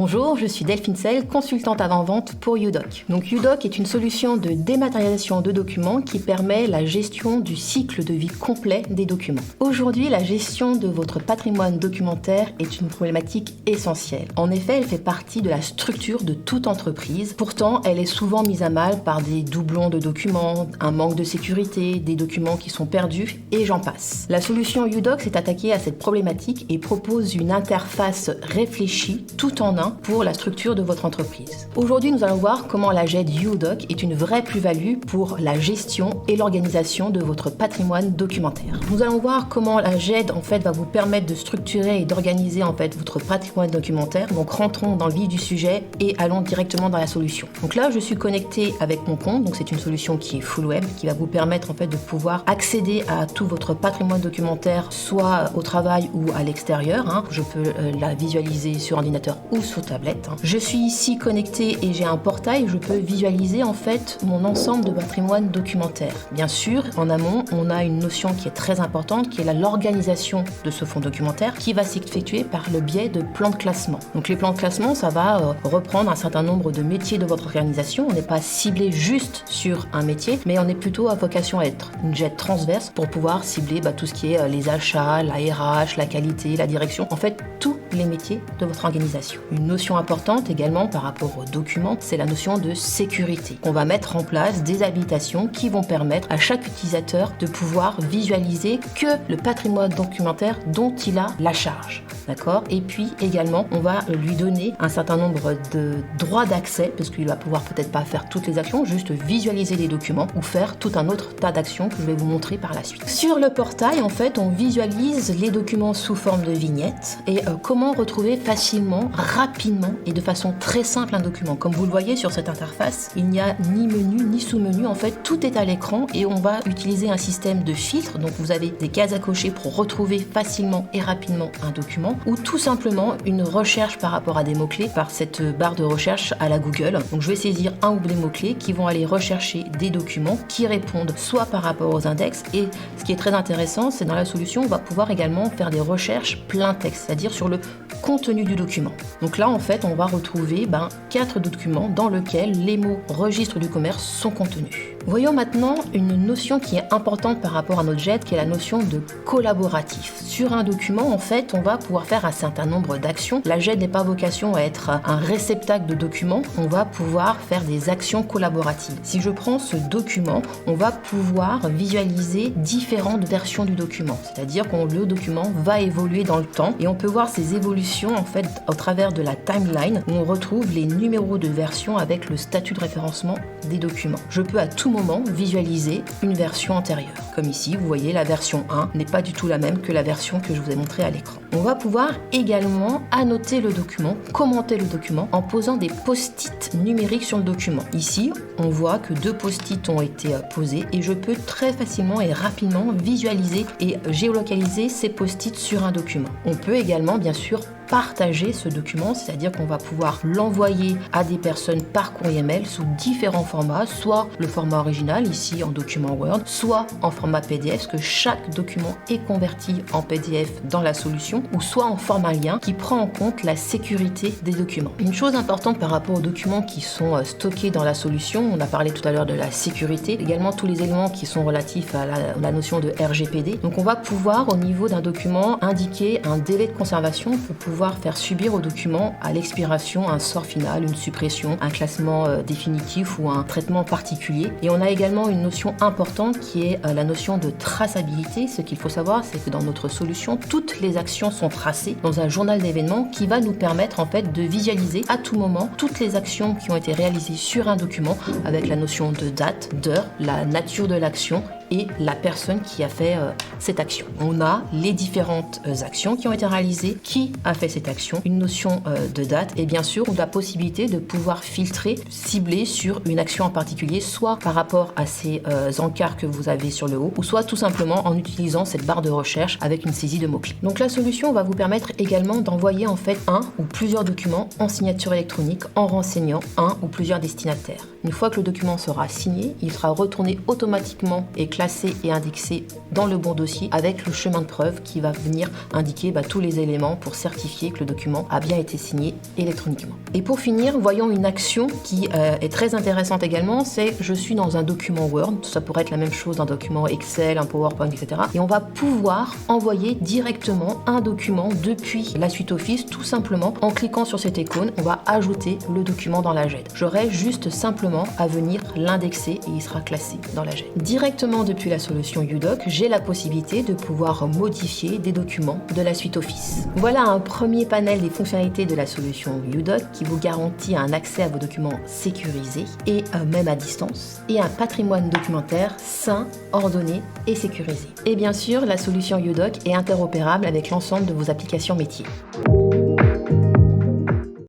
Bonjour, je suis Delphine Sell, consultante avant-vente pour Udoc. Donc Udoc est une solution de dématérialisation de documents qui permet la gestion du cycle de vie complet des documents. Aujourd'hui, la gestion de votre patrimoine documentaire est une problématique essentielle. En effet, elle fait partie de la structure de toute entreprise. Pourtant, elle est souvent mise à mal par des doublons de documents, un manque de sécurité, des documents qui sont perdus et j'en passe. La solution Udoc s'est attaquée à cette problématique et propose une interface réfléchie tout en un pour la structure de votre entreprise. Aujourd'hui, nous allons voir comment la GED Udoc est une vraie plus-value pour la gestion et l'organisation de votre patrimoine documentaire. Nous allons voir comment la GED va vous permettre de structurer et d'organiser votre patrimoine documentaire. Donc rentrons dans le vif du sujet et allons directement dans la solution. Donc là, je suis connectée avec mon compte. Donc c'est une solution qui est full web qui va vous permettre de pouvoir accéder à tout votre patrimoine documentaire, soit au travail ou à l'extérieur. Je peux la visualiser sur ordinateur ou sur tablette. Je suis ici connectée et j'ai un portail. Je peux visualiser mon ensemble de patrimoine documentaire. Bien sûr, en amont, on a une notion qui est très importante, qui est l'organisation de ce fonds documentaire, qui va s'effectuer par le biais de plans de classement. Donc les plans de classement, ça va reprendre un certain nombre de métiers de votre organisation. On n'est pas ciblé juste sur un métier, mais on est plutôt à vocation à être une GED transverse pour pouvoir cibler tout ce qui est les achats, la RH, la qualité, la direction, tous les métiers de votre organisation. Une notion importante également par rapport aux documents, c'est la notion de sécurité. On va mettre en place des habilitations qui vont permettre à chaque utilisateur de pouvoir visualiser que le patrimoine documentaire dont il a la charge. D'accord ? Et puis également, on va lui donner un certain nombre de droits d'accès, parce qu'il va pouvoir peut-être pas faire toutes les actions, juste visualiser les documents ou faire tout un autre tas d'actions que je vais vous montrer par la suite. Sur le portail, on visualise les documents sous forme de vignettes et comment retrouver facilement, rapidement et de façon très simple un document. Comme vous le voyez sur cette interface, il n'y a ni menu ni sous-menu. Tout est à l'écran et on va utiliser un système de filtre. Donc vous avez des cases à cocher pour retrouver facilement et rapidement un document ou tout simplement une recherche par rapport à des mots-clés par cette barre de recherche à la Google. Donc je vais saisir un ou des mots-clés qui vont aller rechercher des documents qui répondent soit par rapport aux index et ce qui est très intéressant, c'est dans la solution, on va pouvoir également faire des recherches plein texte, c'est-à-dire sur le contenu du document. Donc là, on va retrouver 4 documents dans lesquels les mots registre du commerce sont contenus. Voyons maintenant une notion qui est importante par rapport à notre GED, qui est la notion de collaboratif. Sur un document, on va pouvoir faire un certain nombre d'actions. La GED n'est pas vocation à être un réceptacle de documents, on va pouvoir faire des actions collaboratives. Si je prends ce document, on va pouvoir visualiser différentes versions du document, c'est-à-dire que le document va évoluer dans le temps et on peut voir ces évolutions au travers de la timeline où on retrouve les numéros de version avec le statut de référencement des documents. Je peux à tout moment visualiser une version antérieure. Comme ici, vous voyez, la version 1 n'est pas du tout la même que la version que je vous ai montrée à l'écran. On va pouvoir également annoter le document, commenter le document en posant des post-it numériques sur le document. Ici, on voit que 2 post-it ont été posés et je peux très facilement et rapidement visualiser et géolocaliser ces post-it sur un document. On peut également, bien sûr, partager ce document, c'est-à-dire qu'on va pouvoir l'envoyer à des personnes par courrier mail sous différents formats, soit le format original, ici en document Word, soit en format PDF, parce que chaque document est converti en PDF dans la solution, ou soit en format lien qui prend en compte la sécurité des documents. Une chose importante par rapport aux documents qui sont stockés dans la solution, on a parlé tout à l'heure de la sécurité, également tous les éléments qui sont relatifs à la notion de RGPD. Donc on va pouvoir au niveau d'un document indiquer un délai de conservation pour pouvoir faire subir au document à l'expiration un sort final, une suppression, un classement définitif ou un traitement particulier. Et on a également une notion importante qui est la notion de traçabilité. Ce qu'il faut savoir, c'est que dans notre solution, toutes les actions sont tracées dans un journal d'événements qui va nous permettre de visualiser à tout moment toutes les actions qui ont été réalisées sur un document avec la notion de date, d'heure, la nature de l'action et la personne qui a fait cette action. On a les différentes actions qui ont été réalisées, qui a fait cette action, une notion de date et bien sûr la possibilité de pouvoir filtrer, cibler sur une action en particulier, soit par rapport à ces encarts que vous avez sur le haut, ou soit tout simplement en utilisant cette barre de recherche avec une saisie de mots-clés. Donc la solution va vous permettre également d'envoyer un ou plusieurs documents en signature électronique en renseignant un ou plusieurs destinataires. Une fois que le document sera signé, il sera retourné automatiquement et classé classés et indexés dans le bon dossier avec le chemin de preuve qui va venir indiquer tous les éléments pour certifier que le document a bien été signé électroniquement. Et pour finir, voyons une action qui est très intéressante également, c'est je suis dans un document Word, ça pourrait être la même chose d'un document Excel, un PowerPoint, etc. Et on va pouvoir envoyer directement un document depuis la suite Office, tout simplement en cliquant sur cette icône, on va ajouter le document dans la GED. J'aurai juste simplement à venir l'indexer et il sera classé dans la GED. Directement depuis la solution UDoc, j'ai la possibilité de pouvoir modifier des documents de la suite Office. Voilà un premier panel des fonctionnalités de la solution UDoc qui vous garantit un accès à vos documents sécurisés et même à distance, et un patrimoine documentaire sain, ordonné et sécurisé. Et bien sûr, la solution UDoc est interopérable avec l'ensemble de vos applications métiers.